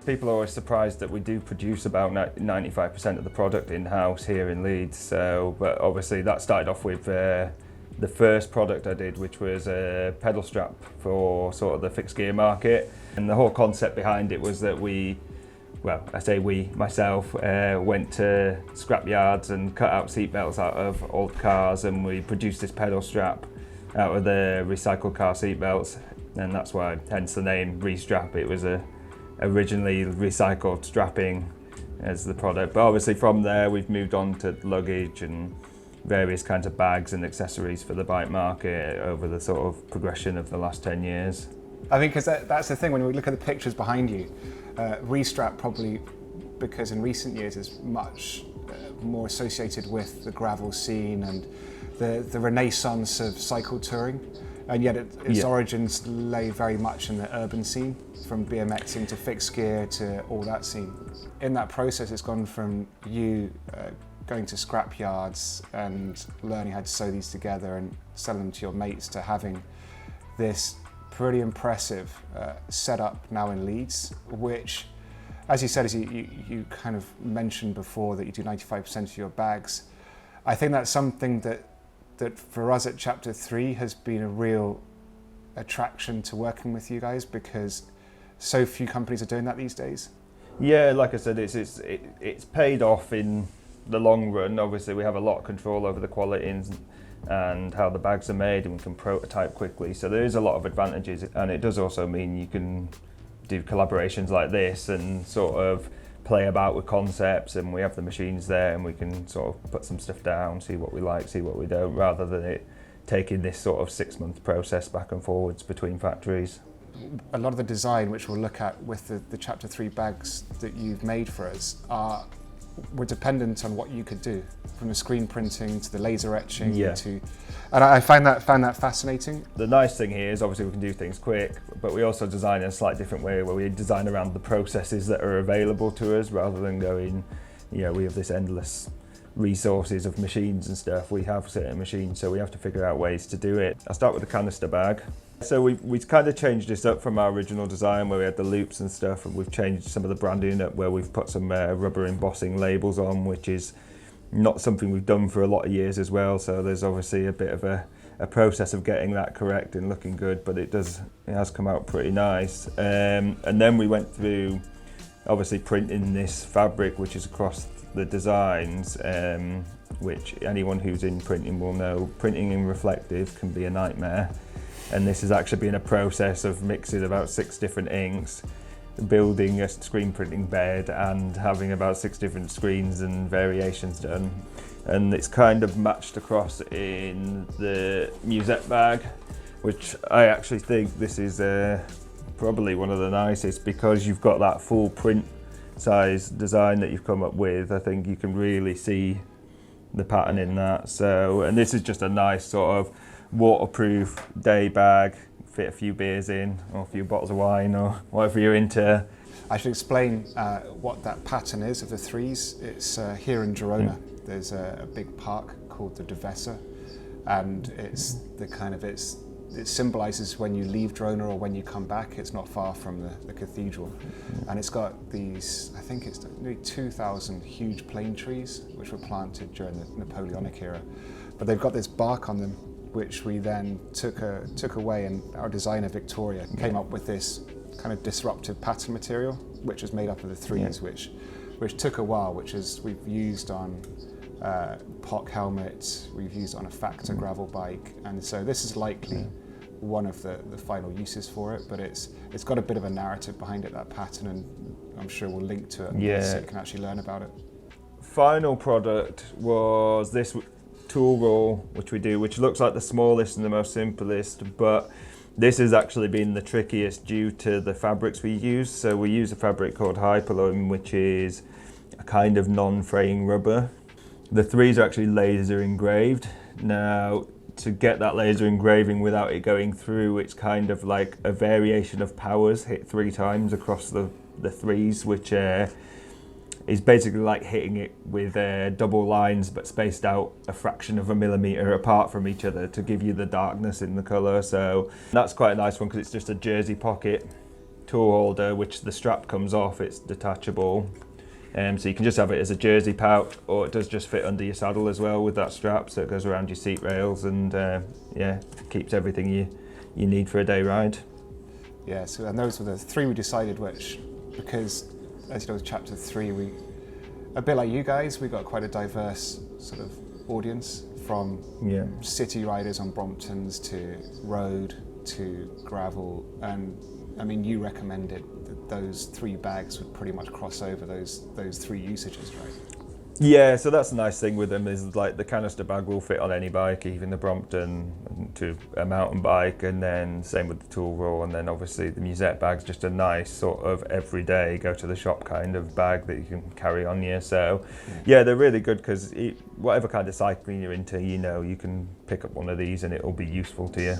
People are always surprised that we do produce about 95% of the product in-house here in Leeds. So, but obviously that started off with the first product I did, which was a pedal strap for sort of the fixed gear market. And the whole concept behind it was that myself, went to scrap yards and cut out seat belts out of old cars, and we produced this pedal strap out of the recycled car seat belts, and that's why, hence the name Restrap. It was originally recycled strapping as the product, but obviously from there we've moved on to luggage and various kinds of bags and accessories for the bike market over the sort of progression of the last 10 years. I think that's the thing, when we look at the pictures behind you, Restrap probably, because in recent years is much more associated with the gravel scene and the renaissance of cycle touring, and yet its origins lay very much in the urban scene, from BMXing to fixed gear to all that scene. In that process, it's gone from you going to scrap yards and learning how to sew these together and sell them to your mates, to having this pretty impressive setup now in Leeds, which, as you said, as you kind of mentioned before, that you do 95% of your bags. I think that's something that for us at Chapter 3 has been a real attraction to working with you guys, because so few companies are doing that these days. Yeah, like I said, it's paid off in the long run. Obviously we have a lot of control over the quality and how the bags are made, and we can prototype quickly, so there is a lot of advantages, and it does also mean you can do collaborations like this and sort of play about with concepts, and we have the machines there and we can sort of put some stuff down, see what we like, see what we don't, rather than it taking this sort of 6-month process back and forwards between factories. A lot of the design, which we'll look at with the Chapter 3 bags that you've made for us, were dependent on what you could do, from the screen printing to the laser etching and I found that fascinating. The nice thing here is obviously we can do things quick, but we also design in a slightly different way, where we design around the processes that are available to us, rather than going, we have this endless resources of machines and stuff. We have certain machines, so we have to figure out ways to do it. I'll start with the canister bag. So we kind of changed this up from our original design, where we had the loops and stuff, and we've changed some of the branding up, where we've put some rubber embossing labels on, which is not something we've done for a lot of years as well. So there's obviously a bit of a process of getting that correct and looking good, but it has come out pretty nice. And then we went through obviously printing this fabric, which is across the designs, which anyone who's in printing will know, printing in reflective can be a nightmare. And this has actually been a process of mixing about 6 different inks, building a screen printing bed, and having about 6 different screens and variations done. And it's kind of matched across in the Musette bag, which I actually think this is probably one of the nicest, because you've got that full print size design that you've come up with. I think you can really see the pattern in that. So, and this is just a nice sort of waterproof day bag, fit a few beers in, or a few bottles of wine, or whatever you're into. I should explain what that pattern is of the 3s. It's here in Girona. There's a big park called the Devesa, and it symbolises when you leave Girona or when you come back. It's not far from the cathedral, and it's got these, I think it's nearly 2,000 huge plane trees which were planted during the Napoleonic era, but they've got this bark on them, which we then took away, and our designer Victoria came up with this kind of disruptive pattern material, which is made up of the 3s, which took a while, we've used on POC helmets, we've used on a Factor gravel bike, and so this is likely one of the final uses for it, but it's got a bit of a narrative behind it, that pattern, and I'm sure we'll link to it so you can actually learn about it. Final product was this tool roll, which looks like the smallest and the most simplest, but this has actually been the trickiest due to the fabrics we use. So we use a fabric called Hyperloam, which is a kind of non-fraying rubber. The 3s are actually laser engraved. Now, to get that laser engraving without it going through, it's kind of like a variation of powers hit 3 times across the 3s, which is basically like hitting it with double lines but spaced out a fraction of a millimetre apart from each other to give you the darkness in the colour. So that's quite a nice one, because it's just a jersey pocket tool holder, which the strap comes off, it's detachable. So you can just have it as a jersey pouch, or it does just fit under your saddle as well with that strap, so it goes around your seat rails and yeah, keeps everything you need for a day ride. Yeah, so and those were the three we decided which, because as you know, with chapter 3, we, a bit like you guys, we got quite a diverse sort of audience, from city riders on Bromptons to road to gravel, and I mean, you recommended that those 3 bags would pretty much cross over those 3 usages, right? Yeah, so that's the nice thing with them, is like the canister bag will fit on any bike, even the Brompton to a mountain bike, and then same with the tool roll, and then obviously the Musette bag's just a nice sort of everyday go to the shop kind of bag that you can carry on you. So yeah, they're really good, because whatever kind of cycling you're into, you know, you can pick up one of these and it'll be useful to you.